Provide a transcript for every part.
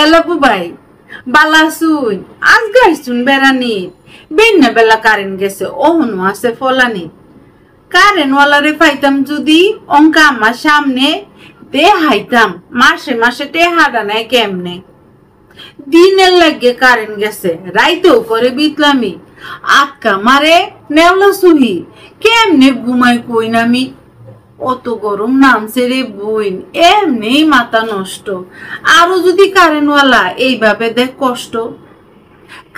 এলাপু ভাই বালা শুন আজ গাইছুন বেড়ানি বেন্না বেলা কারেন্ট গেছে ওহনু আছে ফলানি কারেন্ট ওয়ালারে পাইতাম যদি অঙ্কা আমার সামনে দে হাইতাম মাসে মাসে টেহাডা নেয় কেমনে দিনের লাগে কারেন্ট গেছে রাইতেও করে বিতলামি আটকা মারে নেওলা সুহি কেমনে ঘুমাই কই নামি অত গরম নামছে রে বইন এমনি মাথা নষ্ট আরো যদি কারেন্টওয়ালা এইভাবে দেখ কষ্ট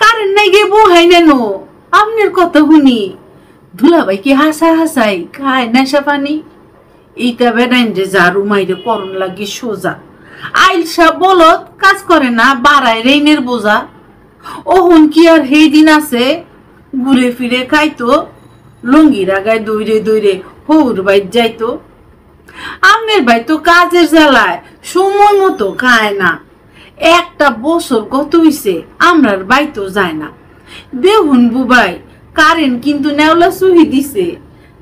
কারেন্ট নাই গে বহাই নেন আপনার কথা শুনি দুলাভাই কি হাসা হাসাই খায় নেশা পানি এইটা বেড়াইন যে ঝাড়ু মাইরে করণ লাগি সোজা আইলসা বলত কাজ করে না বাড়ায় রেইনের বোঝা ওহন কি আর সেই দিন আছে ঘুরে ফিরে খাইতো লঙ্গি রাগায় দৌড়ে দৌড়ে হৌর বাইর যাইতো আমের ভাই তো কাজের জ্বালায় সময় মতো খায় না একটা বছর গত হইছে আমরার বাইতো যায় না দেখুন বুবাই কারেন্ট কিন্তু নেওলা সুহি দিছে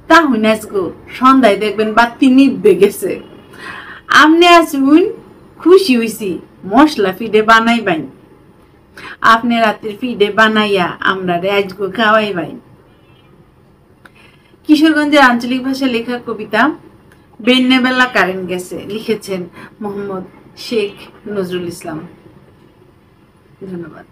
তাহলে আজগো সন্ধ্যায় দেখবেন বাতি নিভবে গেছে আমনে আসুন খুশি হইছি মশলা ফিডে বানাই বাইন আপনি রাতের ফিডে বানাইয়া আমরা আজগো খাওয়াই বাইন। কিশোরগঞ্জের আঞ্চলিক ভাষায় লেখা কবিতা বেন্নেবেলা কারেন্ট গেছে লিখেছেন মোহাম্মদ শেখ নজরুল ইসলাম। ধন্যবাদ।